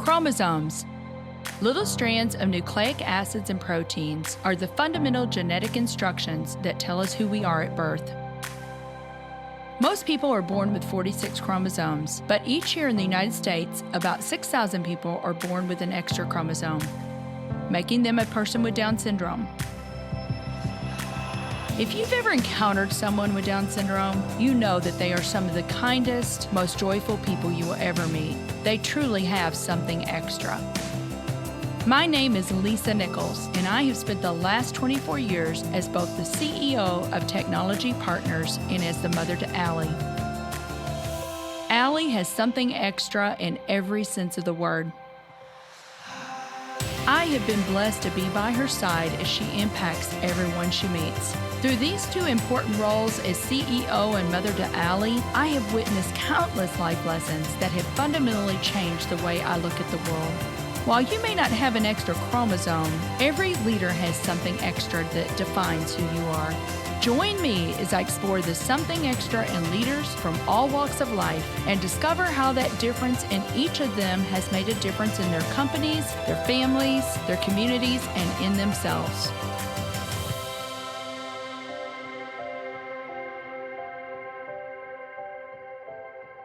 Chromosomes. Little strands of nucleic acids and proteins are the fundamental genetic instructions that tell us who we are at birth. Most people are born with 46 chromosomes, but each year in the United States, about 6,000 people are born with an extra chromosome, making them a person with Down syndrome. If you've ever encountered someone with Down syndrome, you know that they are some of the kindest, most joyful people you will ever meet. They truly have something extra. My name is Lisa Nichols, and I have spent the last 24 years as both the CEO of Technology Partners and as the mother to Allie. Allie has something extra in every sense of the word. I have been blessed to be by her side as she impacts everyone she meets. Through these two important roles as CEO and mother to Allie, I have witnessed countless life lessons that have fundamentally changed the way I look at the world. While you may not have an extra chromosome, every leader has something extra that defines who you are. Join me as I explore the something extra in leaders from all walks of life and discover how that difference in each of them has made a difference in their companies, their families, their communities, and in themselves.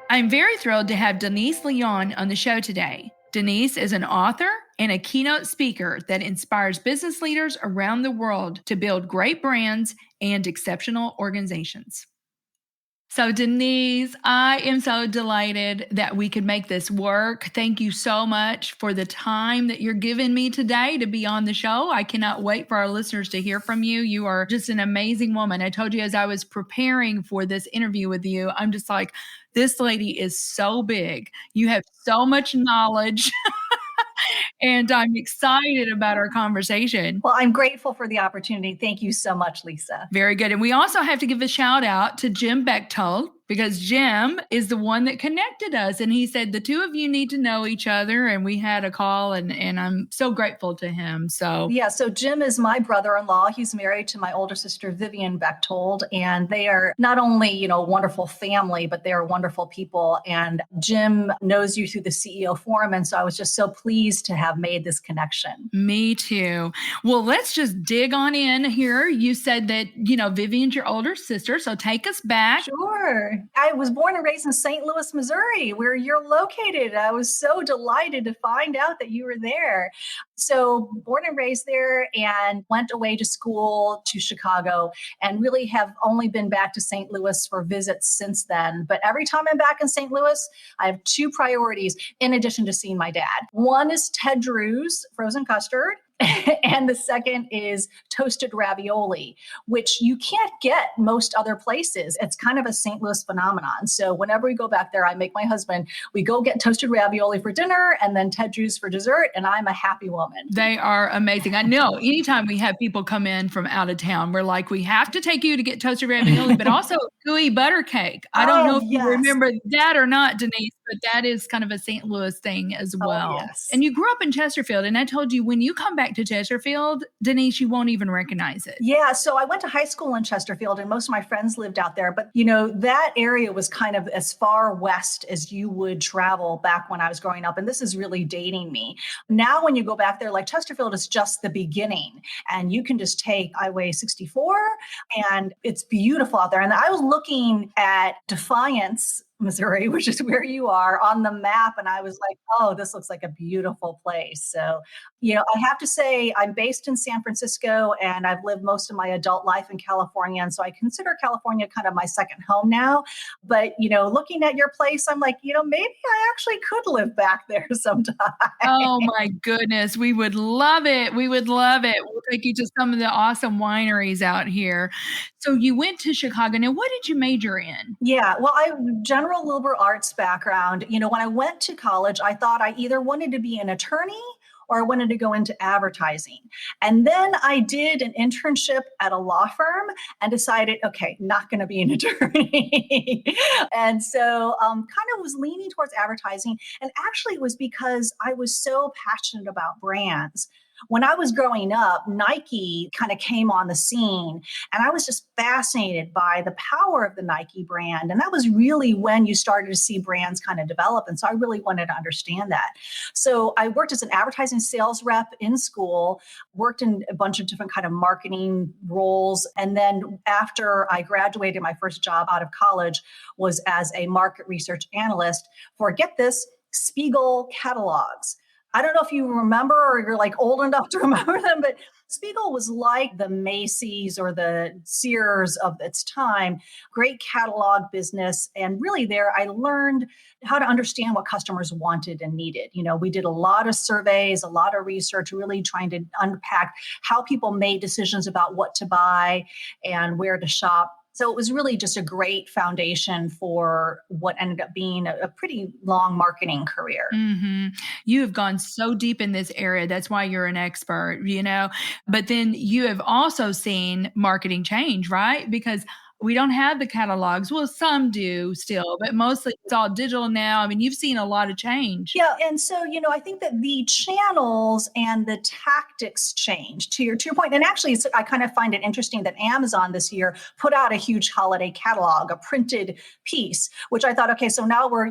I'm very thrilled to have Denise and Yohn on the show today. Denise is an author and a keynote speaker that inspires business leaders around the world to build great brands and exceptional organizations. So Denise, I am so delighted that we could make this work. Thank you so much for the time that you're giving me today to be on the show. I cannot wait for our listeners to hear from you. You are just an amazing woman. I told you as I was preparing for this interview with you, I'm just like, this lady is so big. You have so much knowledge. And I'm excited about our conversation. Well, I'm grateful for the opportunity. Thank you so much, Lisa. Very good. And we also have to give a shout out to Jim Bechtold, because Jim is the one that connected us. And he said, the two of you need to know each other. And we had a call, and I'm so grateful to him. So Jim is my brother-in-law. He's married to my older sister, Vivian Bechtold. And they are not only, a wonderful family, but they are wonderful people. And Jim knows you through the CEO Forum. And so I was just so pleased to have made this connection. Me too. Well, let's just dig on in here. You said that, Vivian's your older sister. So take us back. Sure. I was born and raised in St. Louis, Missouri, where you're located. I was so delighted to find out that you were there. So born and raised there, and went away to school to Chicago, and really have only been back to St. Louis for visits since then. But every time I'm back in St. Louis, I have two priorities in addition to seeing my dad. One is Ted Drew's frozen custard. And the second is toasted ravioli, which you can't get most other places. It's kind of a St. Louis phenomenon. So whenever we go back there, I make my husband, we go get toasted ravioli for dinner and then Ted Drew's for dessert. And I'm a happy woman. They are amazing. I know anytime we have people come in from out of town, we're like, we have to take you to get toasted ravioli, but also gooey butter cake. I don't know if you remember that or not, Denise, but that is kind of a St. Louis thing as well. Yes. And you grew up in Chesterfield. And I told you, when you come back to Chesterfield, Denise, you won't even recognize it. Yeah. So I went to high school in Chesterfield, and most of my friends lived out there. But, that area was kind of as far west as you would travel back when I was growing up. And this is really dating me. Now, when you go back there, like Chesterfield is just the beginning, and you can just take Highway 64, and it's beautiful out there. And I was looking at Defiance, Missouri, which is where you are, on the map. And I was like, oh, this looks like a beautiful place. So, I have to say I'm based in San Francisco, and I've lived most of my adult life in California. And so I consider California kind of my second home now. But, looking at your place, I'm like, maybe I actually could live back there sometime. Oh my goodness. We would love it. We would love it. We'll take you to some of the awesome wineries out here. So you went to Chicago. Now, what did you major in? Yeah, well, I general liberal arts background. When I went to college, I thought I either wanted to be an attorney or I wanted to go into advertising. And then I did an internship at a law firm and decided, okay, not going to be an attorney. And so kind of was leaning towards advertising. And actually it was because I was so passionate about brands. When I was growing up, Nike kind of came on the scene, and I was just fascinated by the power of the Nike brand. And that was really when you started to see brands kind of develop. And so I really wanted to understand that. So I worked as an advertising sales rep in school, worked in a bunch of different kind of marketing roles. And then after I graduated, my first job out of college was as a market research analyst for, get this, Spiegel catalogs. I don't know if you remember or you're like old enough to remember them, but Spiegel was like the Macy's or the Sears of its time, great catalog business. And really there, I learned how to understand what customers wanted and needed. We did a lot of surveys, a lot of research, really trying to unpack how people made decisions about what to buy and where to shop. So it was really just a great foundation for what ended up being a pretty long marketing career. Mm-hmm. You have gone so deep in this area. That's why you're an expert, But then you have also seen marketing change, right? Because we don't have the catalogs. Well, some do still, but mostly it's all digital now. I mean, you've seen a lot of change. Yeah. And so, I think that the channels and the tactics change to your point. And actually, I kind of find it interesting that Amazon this year put out a huge holiday catalog, a printed piece, which I thought, okay, so now we're,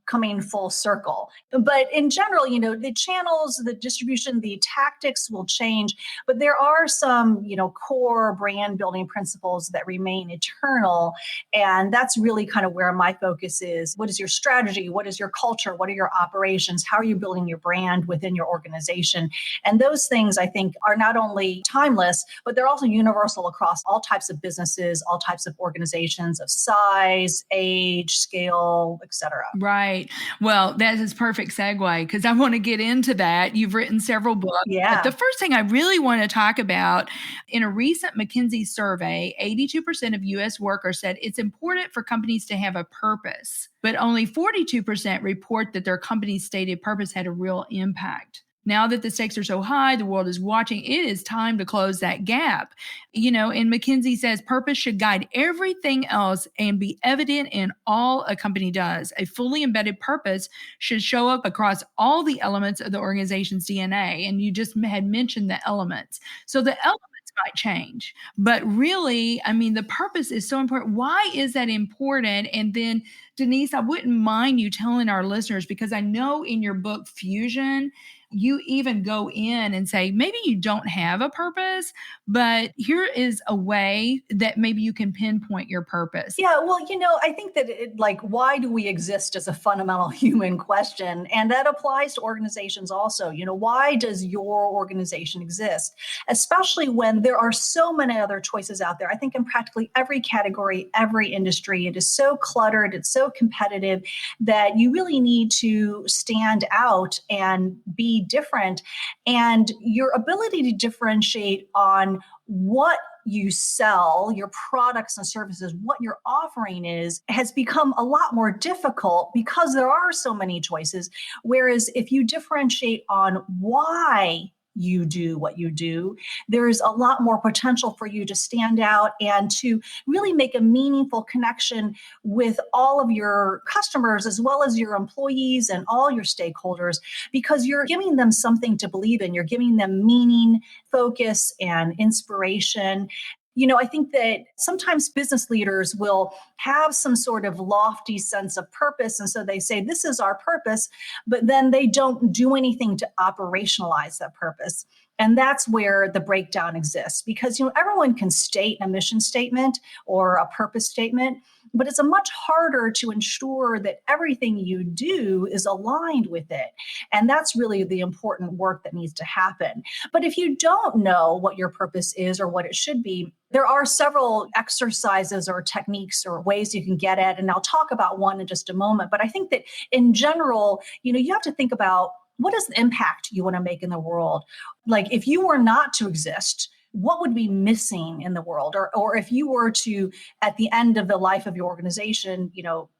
coming full circle. But in general, the channels, the distribution, the tactics will change, but there are some, core brand building principles that remain eternal. And that's really kind of where my focus is. What is your strategy? What is your culture? What are your operations? How are you building your brand within your organization? And those things, I think, are not only timeless, but they're also universal across all types of businesses, all types of organizations of size, age, scale, et cetera. Right. Well, that is perfect segue because I want to get into that. You've written several books. Yeah. But the first thing I really want to talk about, in a recent McKinsey survey, 82% of U.S. workers said it's important for companies to have a purpose, but only 42% report that their company's stated purpose had a real impact. Now that the stakes are so high, the world is watching, it is time to close that gap. And McKinsey says purpose should guide everything else and be evident in all a company does. A fully embedded purpose should show up across all the elements of the organization's DNA. And you just had mentioned the elements. So the elements might change, but really, the purpose is so important. Why is that important? And then, Denise, I wouldn't mind you telling our listeners, because I know in your book, Fusion, you even go in and say, maybe you don't have a purpose, but here is a way that maybe you can pinpoint your purpose. Yeah, well, I think that why do we exist is a fundamental human question. And that applies to organizations also. Why does your organization exist? Especially when there are so many other choices out there. I think in practically every category, every industry, it is so cluttered, it's so competitive that you really need to stand out and be different. And your ability to differentiate on what you sell, your products and services, what your offering is, has become a lot more difficult because there are so many choices. Whereas if you differentiate on why you do what you do, there's a lot more potential for you to stand out and to really make a meaningful connection with all of your customers as well as your employees and all your stakeholders, because you're giving them something to believe in. You're giving them meaning, focus, and inspiration. I think that sometimes business leaders will have some sort of lofty sense of purpose. And so they say, this is our purpose, but then they don't do anything to operationalize that purpose. And that's where the breakdown exists, because everyone can state a mission statement or a purpose statement, but it's a much harder to ensure that everything you do is aligned with it. And that's really the important work that needs to happen. But if you don't know what your purpose is or what it should be, there are several exercises or techniques or ways you can get at, and I'll talk about one in just a moment. But I think that in general, you have to think about, what is the impact you want to make in the world? Like, if you were not to exist, what would be missing in the world? Or if you were to, at the end of the life of your organization,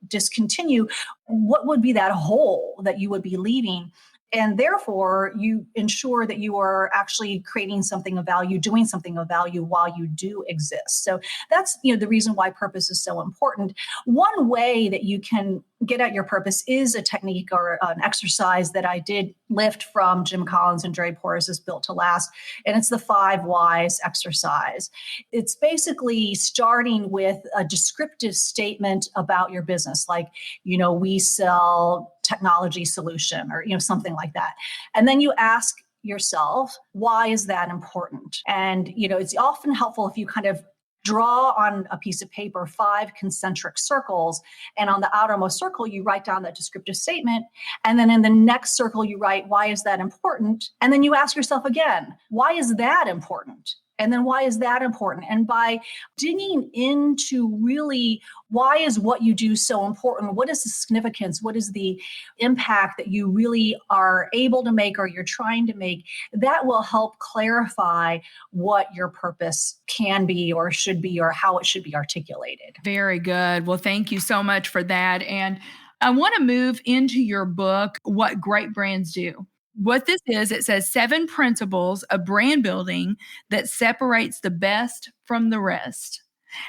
discontinue, what would be that hole that you would be leaving? And therefore, you ensure that you are actually creating something of value, doing something of value while you do exist. So that's, the reason why purpose is so important. One way that you can get at your purpose is a technique or an exercise that I did lift from Jim Collins and Jerry Porras's Built to Last, and it's the 5 whys exercise. It's basically starting with a descriptive statement about your business, like, we sell technology solution or, something like that. And then you ask yourself, why is that important? And, it's often helpful if you kind of draw on a piece of paper 5 concentric circles. And on the outermost circle, you write down that descriptive statement. And then in the next circle, you write, why is that important? And then you ask yourself again, why is that important? And then why is that important? And by digging into really why is what you do so important? What is the significance? What is the impact that you really are able to make or you're trying to make? That will help clarify what your purpose can be or should be or how it should be articulated. Very good. Well, thank you so much for that. And I want to move into your book, What Great Brands Do. What this is, it says 7 principles of brand building that separates the best from the rest.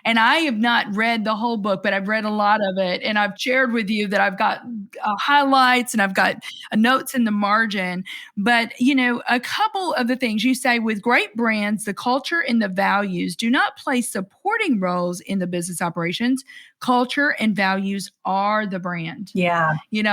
And I have not read the whole book, but I've read a lot of it. And I've shared with you that I've got highlights and I've got notes in the margin. But, a couple of the things you say with great brands, the culture and the values do not play supporting roles in the business operations. Culture and values are the brand. Yeah. You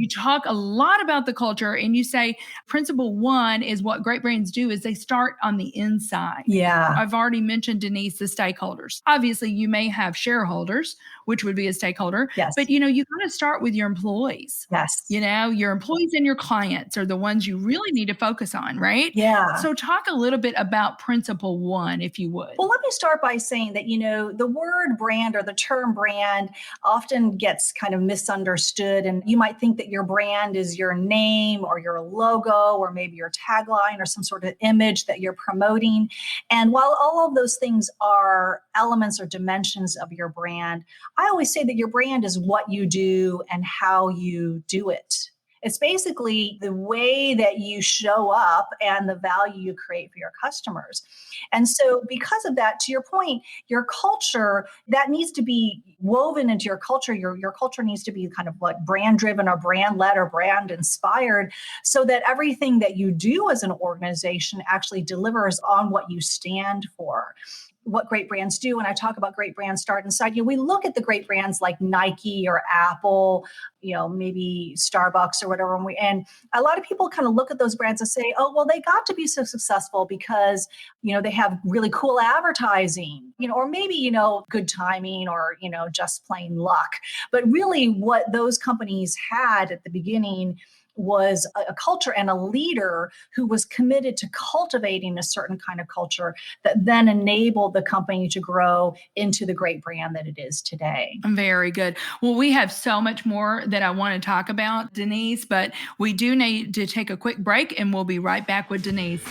talk a lot about the culture and you say principle 1 is what great brands do is they start on the inside. Yeah. I've already mentioned, Denise, the stakeholders. Obviously, you may have shareholders, which would be a stakeholder. Yes. But, you got to start with your employees. Yes. Your employees and your clients are the ones you really need to focus on, right? Yeah. So talk a little bit about principle 1, if you would. Well, let me start by saying that, the word brand or the term brand often gets kind of misunderstood. And you might think that your brand is your name or your logo or maybe your tagline or some sort of image that you're promoting. And while all of those things are elements or dimensions of your brand, I always say that your brand is what you do and how you do it. It's basically the way that you show up and the value you create for your customers. And so because of that, to your point, your culture, that needs to be woven into your culture. Your culture needs to be kind of like brand driven or brand led or brand inspired so that everything that you do as an organization actually delivers on what you stand for. What great brands do. When I talk about great brands start inside, we look at the great brands like Nike or Apple, maybe Starbucks or whatever. And a lot of people kind of look at those brands and say, oh, well, they got to be so successful because, they have really cool advertising, or maybe, good timing or, just plain luck. But really what those companies had at the beginning was a culture and a leader who was committed to cultivating a certain kind of culture that then enabled the company to grow into the great brand that it is today. Very good. Well, we have so much more that I want to talk about, Denise, but we do need to take a quick break and we'll be right back with Denise.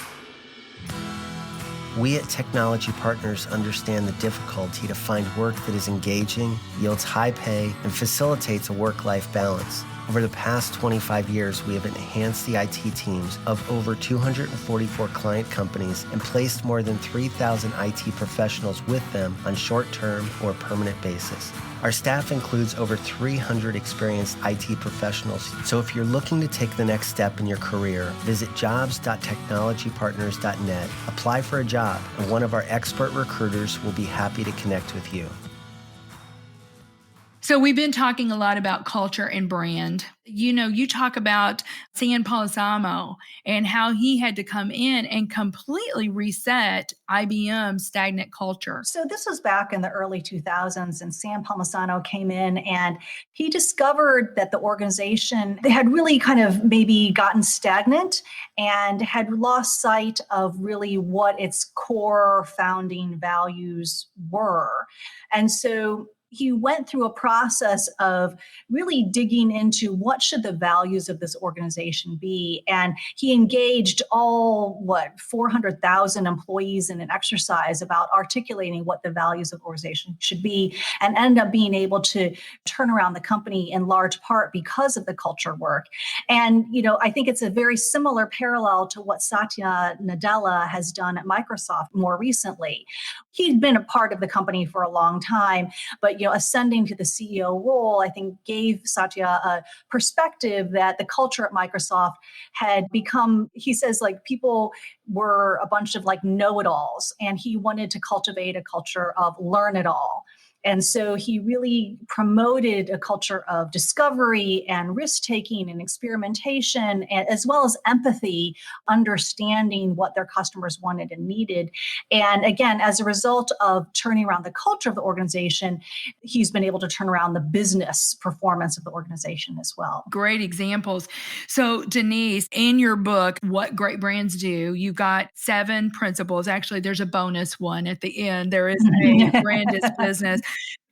We at Technology Partners understand the difficulty to find work that is engaging, yields high pay, and facilitates a work-life balance. Over the past 25 years, we have enhanced the IT teams of over 244 client companies and placed more than 3,000 IT professionals with them on short-term or permanent basis. Our staff includes over 300 experienced IT professionals, so if you're looking to take the next step in your career, visit jobs.technologypartners.net, apply for a job, and one of our expert recruiters will be happy to connect with you. So we've been talking a lot about culture and brand. You talk about San Polizamo and how he had to come in and completely reset IBM's stagnant culture. So this was back in the early 2000s, and Sam Palmisano came in and he discovered that the organization, they had really kind of maybe gotten stagnant and had lost sight of really what its core founding values were. And so he went through a process of really digging into what should the values of this organization be. And he engaged 400,000 employees in an exercise about articulating what the values of the organization should be, and ended up being able to turn around the company in large part because of the culture work. And, I think it's a very similar parallel to what Satya Nadella has done at Microsoft more recently. He'd been a part of the company for a long time, but ascending to the CEO role, I think gave Satya a perspective that the culture at Microsoft had become, he says, like people were a bunch of like know-it-alls, and he wanted to cultivate a culture of learn-it-all. And so he really promoted a culture of discovery and risk-taking and experimentation, as well as empathy, understanding what their customers wanted and needed. And again, as a result of turning around the culture of the organization, he's been able to turn around the business performance of the organization as well. Great examples. So Denise, in your book, What Great Brands Do, you got 7 principles. Actually, there's a bonus one at the end. There is a brand is business.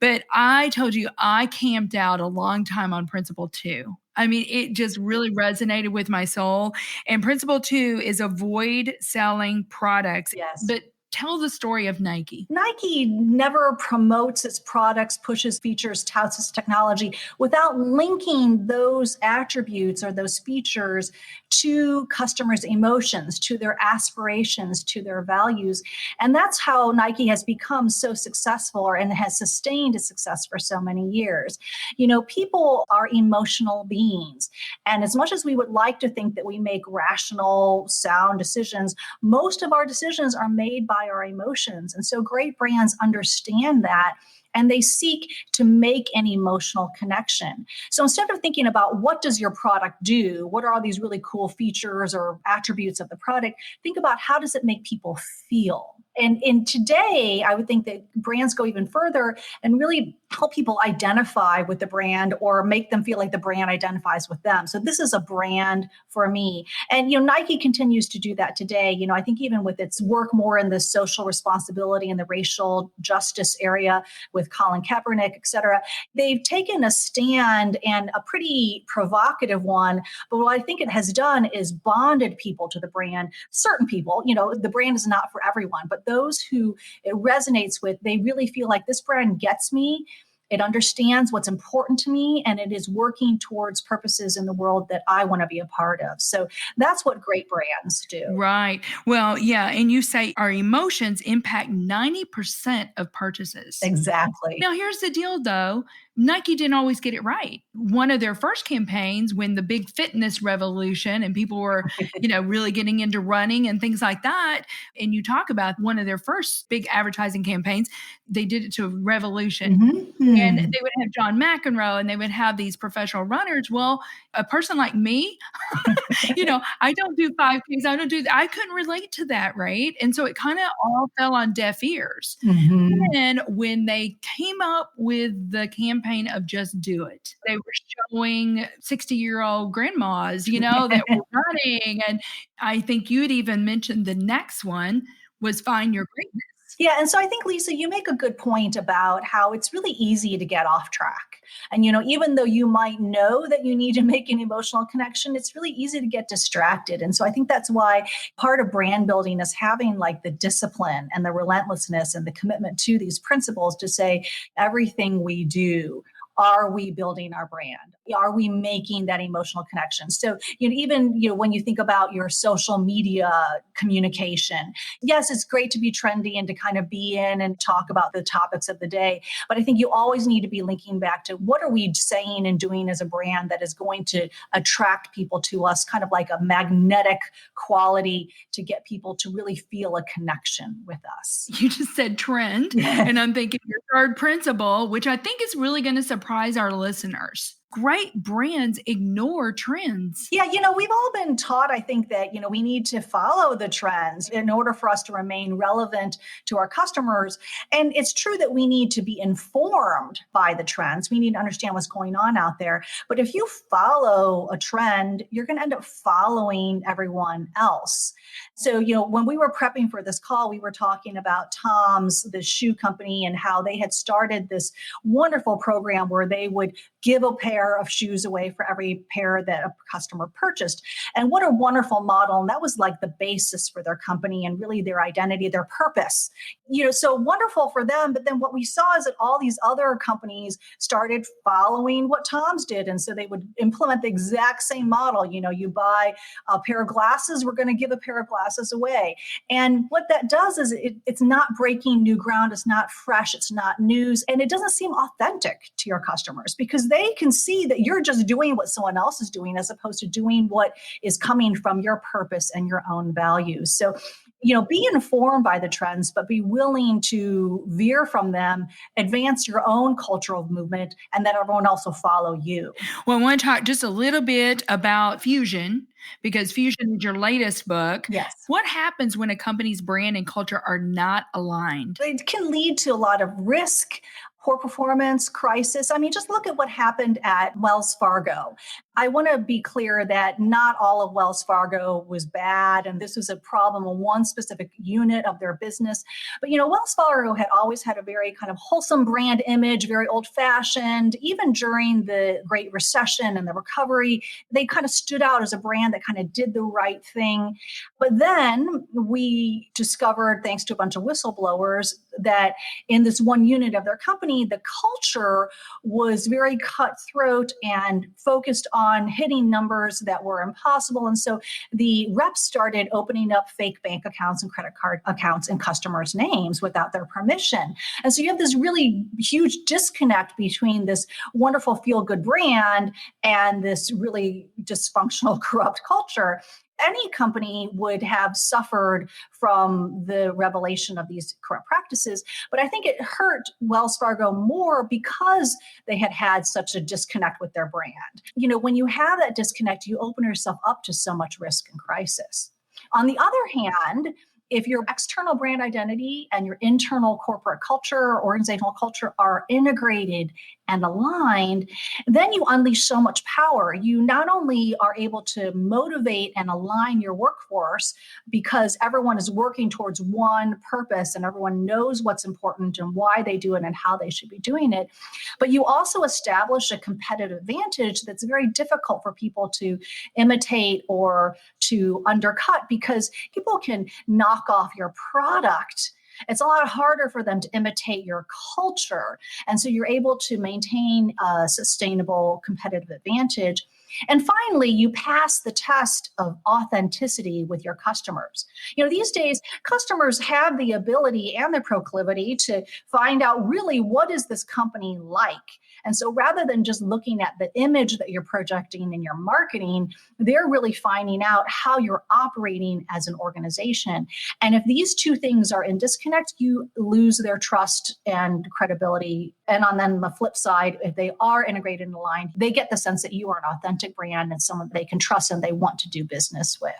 But I told you I camped out a long time on principle 2. I mean, it just really resonated with my soul. And principle 2 is avoid selling products. Yes. But tell the story of Nike. Nike never promotes its products, pushes features, touts its technology without linking those attributes or those features to customers' emotions, to their aspirations, to their values. And that's how Nike has become so successful and has sustained its success for so many years. People are emotional beings. And as much as we would like to think that we make rational, sound decisions, most of our decisions are made by our emotions. And so great brands understand that, and they seek to make an emotional connection. So instead of thinking about what does your product do, what are all these really cool features or attributes of the product, think about how does it make people feel. And in today, I would think that brands go even further and really help people identify with the brand or make them feel like the brand identifies with them. So this is a brand for me. And, Nike continues to do that today. I think even with its work more in the social responsibility and the racial justice area with Colin Kaepernick, et cetera, they've taken a stand, and a pretty provocative one. But what I think it has done is bonded people to the brand. Certain people, the brand is not for everyone, but those who it resonates with, they really feel like this brand gets me. It understands what's important to me, and it is working towards purposes in the world that I want to be a part of. So that's what great brands do. Right. Well, yeah. And you say our emotions impact 90% of purchases. Exactly. Now, here's the deal, though. Nike didn't always get it right. One of their first campaigns, when the big fitness revolution and people were, really getting into running and things like that, and you talk about one of their first big advertising campaigns, they did it to Revolution. Mm-hmm. And they would have John McEnroe, and they would have these professional runners. Well, a person like me, I don't do 5Ks. I don't do that. I couldn't relate to that, right? And so it kind of all fell on deaf ears. Mm-hmm. And when they came up with the campaign of Just Do It, they were showing 60-year-old grandmas, that were running. And I think you had even mentioned the next one was Find Your Greatness. Yeah. And so I think, Lisa, you make a good point about how it's really easy to get off track. And, even though you might know that you need to make an emotional connection, it's really easy to get distracted. And so I think that's why part of brand building is having like the discipline and the relentlessness and the commitment to these principles to say everything we do, are we building our brand? Are we making that emotional connection? So, even, when you think about your social media communication, yes, it's great to be trendy and to kind of be in and talk about the topics of the day. But I think you always need to be linking back to what are we saying and doing as a brand that is going to attract people to us, kind of like a magnetic quality to get people to really feel a connection with us. You just said trend. And I'm thinking your third principle, which I think is really going to surprise our listeners. great brands ignore trends. Yeah, we've all been taught, I think, that, we need to follow the trends in order for us to remain relevant to our customers. And it's true that we need to be informed by the trends. We need to understand what's going on out there. But if you follow a trend, you're going to end up following everyone else. So, when we were prepping for this call, we were talking about Tom's, the shoe company, and how they had started this wonderful program where they would give a pair of shoes away for every pair that a customer purchased. And what a wonderful model. And that was like the basis for their company and really their identity, their purpose. So wonderful for them. But then what we saw is that all these other companies started following what Tom's did. And so they would implement the exact same model. You buy a pair of glasses, we're going to give a pair of glasses away. And what that does is it's not breaking new ground. It's not fresh. It's not news. And it doesn't seem authentic to your customers because they can see that you're just doing what someone else is doing as opposed to doing what is coming from your purpose and your own values. So, be informed by the trends, but be willing to veer from them, advance your own cultural movement, and that everyone else will follow you. Well, I want to talk just a little bit about fusion, because fusion is your latest book. Yes. What happens when a company's brand and culture are not aligned? It can lead to a lot of risk, poor performance, crisis. I mean, just look at what happened at Wells Fargo. I want to be clear that not all of Wells Fargo was bad, and this was a problem in one specific unit of their business. But, Wells Fargo had always had a very kind of wholesome brand image, very old-fashioned. Even during the Great Recession and the recovery, they kind of stood out as a brand that kind of did the right thing. But then we discovered, thanks to a bunch of whistleblowers, that in this one unit of their company, the culture was very cutthroat and focused on hitting numbers that were impossible. And so the reps started opening up fake bank accounts and credit card accounts in customers' names without their permission. And so you have this really huge disconnect between this wonderful feel-good brand and this really dysfunctional, corrupt culture. Any company would have suffered from the revelation of these corrupt practices. But I think it hurt Wells Fargo more because they had had such a disconnect with their brand. When you have that disconnect, you open yourself up to so much risk and crisis. On the other hand, if your external brand identity and your internal corporate culture, organizational culture are integrated and aligned, then you unleash so much power. You not only are able to motivate and align your workforce because everyone is working towards one purpose and everyone knows what's important and why they do it and how they should be doing it, but you also establish a competitive advantage that's very difficult for people to imitate or to undercut because people can knock off your product. It's a lot harder for them to imitate your culture. And so you're able to maintain a sustainable competitive advantage. And finally, you pass the test of authenticity with your customers. These days, customers have the ability and the proclivity to find out really what is this company like. And so rather than just looking at the image that you're projecting in your marketing, they're really finding out how you're operating as an organization. And if these two things are in disconnect, you lose their trust and credibility. And on then the flip side, if they are integrated and aligned, they get the sense that you are an authentic brand and someone they can trust and they want to do business with.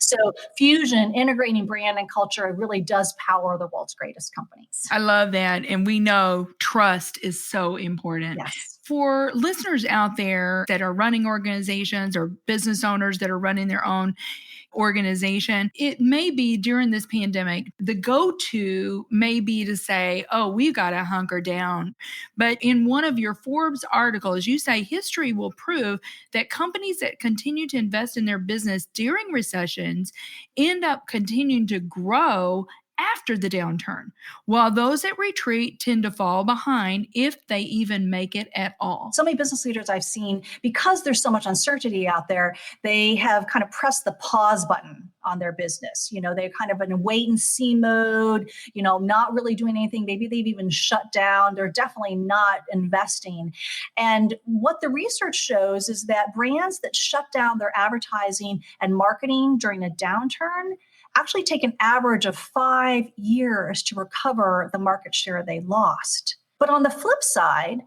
So fusion, integrating brand and culture, really does power the world's greatest companies. I love that. And we know trust is so important. Yes. For listeners out there that are running organizations or business owners that are running their own organization, it may be during this pandemic, the go-to may be to say, oh, we've got to hunker down. But in one of your Forbes articles, you say history will prove that companies that continue to invest in their business during recessions end up continuing to grow after the downturn, while those that retreat tend to fall behind if they even make it at all. So many business leaders I've seen, because there's so much uncertainty out there, they have kind of pressed the pause button on their business. They're kind of in a wait and see mode, not really doing anything. Maybe they've even shut down. They're definitely not investing. And what the research shows is that brands that shut down their advertising and marketing during a downturn actually take an average of 5 years to recover the market share they lost. But on the flip side,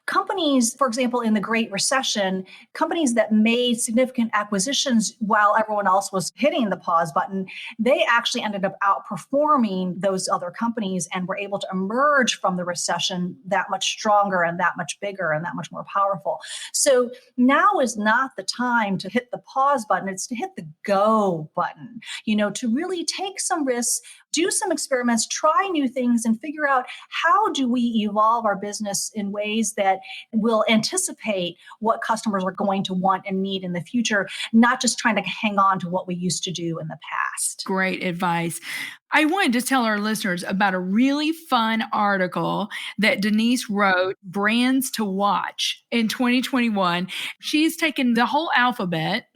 companies, for example, in the Great Recession, companies that made significant acquisitions while everyone else was hitting the pause button, they actually ended up outperforming those other companies and were able to emerge from the recession that much stronger and that much bigger and that much more powerful. So now is not the time to hit the pause button. It's to hit the go button, to really take some risks, do some experiments, try new things, and figure out how do we evolve our business in ways that will anticipate what customers are going to want and need in the future, not just trying to hang on to what we used to do in the past. Great advice. I wanted to tell our listeners about a really fun article that Denise wrote, Brands to Watch, in 2021. She's taken the whole alphabet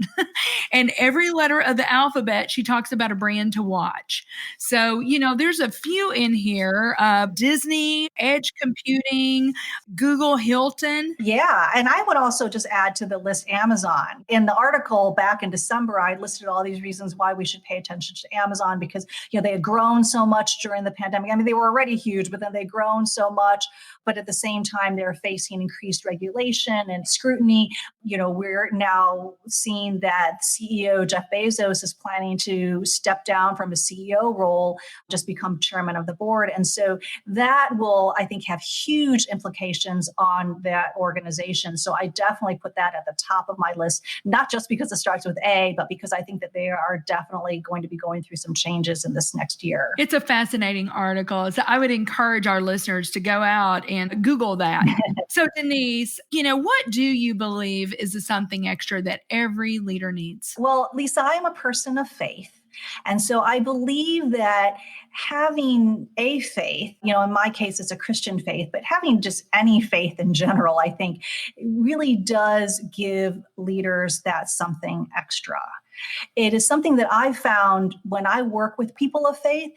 and every letter of the alphabet, she talks about a brand to watch. So, there's a few in here, Disney, Edge Computing, Google, Hilton. Yeah. And I would also just add to the list Amazon. In the article back in December, I listed all these reasons why we should pay attention to Amazon because, they had grown so much during the pandemic. I mean, they were already huge, but then they'd grown so much. But at the same time, they're facing increased regulation and scrutiny. We're now seeing that CEO Jeff Bezos is planning to step down from his CEO role, just become chairman of the board. And so that will, I think, have huge implications on that organization. So I definitely put that at the top of my list, not just because it starts with A, but because I think that they are definitely going to be going through some changes in this next year. It's a fascinating article. So I would encourage our listeners to go out and Google that. So Denise, what do you believe is the something extra that every leader needs? Well, Lisa, I am a person of faith. And so I believe that having a faith, in my case, it's a Christian faith, but having just any faith in general, I think really does give leaders that something extra. It is something that I've found when I work with people of faith.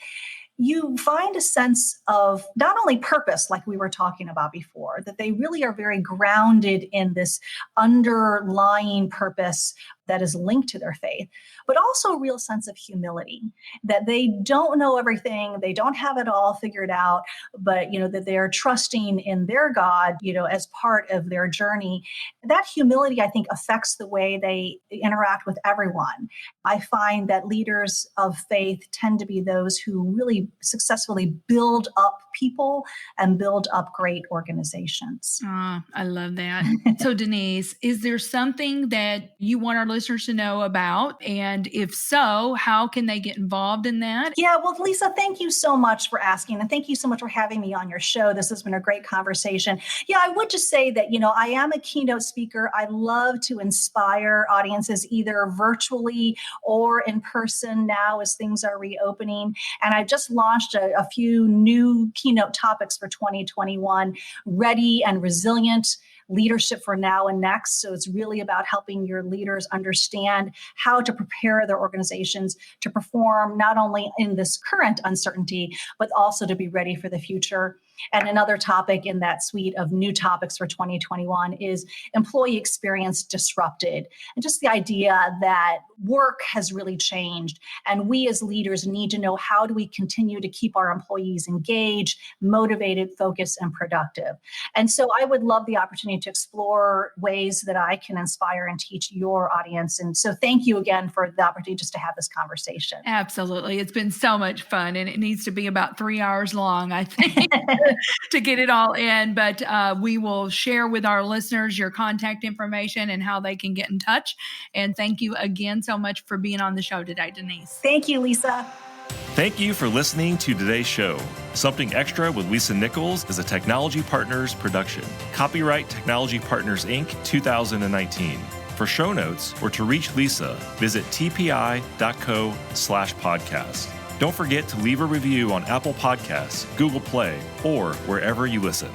You find a sense of not only purpose, like we were talking about before, that they really are very grounded in this underlying purpose that is linked to their faith, but also a real sense of humility, that they don't know everything, they don't have it all figured out, but that they're trusting in their God, as part of their journey. That humility, I think, affects the way they interact with everyone. I find that leaders of faith tend to be those who really successfully build up people and build up great organizations. I love that. So Denise, is there something that you want our listeners to know about? And if so, how can they get involved in that? Yeah, well, Lisa, thank you so much for asking. And thank you so much for having me on your show. This has been a great conversation. Yeah, I would just say that, I am a keynote speaker. I love to inspire audiences either virtually or in person now as things are reopening. And I just launched a few new keynote topics for 2021, Ready and Resilient Leadership for Now and Next. So it's really about helping your leaders understand how to prepare their organizations to perform not only in this current uncertainty, but also to be ready for the future. And another topic in that suite of new topics for 2021 is employee experience disrupted. And just the idea that work has really changed. And we as leaders need to know, how do we continue to keep our employees engaged, motivated, focused, and productive? And so I would love the opportunity to explore ways that I can inspire and teach your audience. And so thank you again for the opportunity just to have this conversation. Absolutely. It's been so much fun, and it needs to be about 3 hours long, I think. To get it all in, but we will share with our listeners your contact information and how they can get in touch. And thank you again so much for being on the show today, Denise. Thank you, Lisa. Thank you for listening to today's show. Something Extra with Lisa Nichols is a Technology Partners production. Copyright Technology Partners, Inc., 2019. For show notes or to reach Lisa, visit tpi.co/podcast. Don't forget to leave a review on Apple Podcasts, Google Play, or wherever you listen.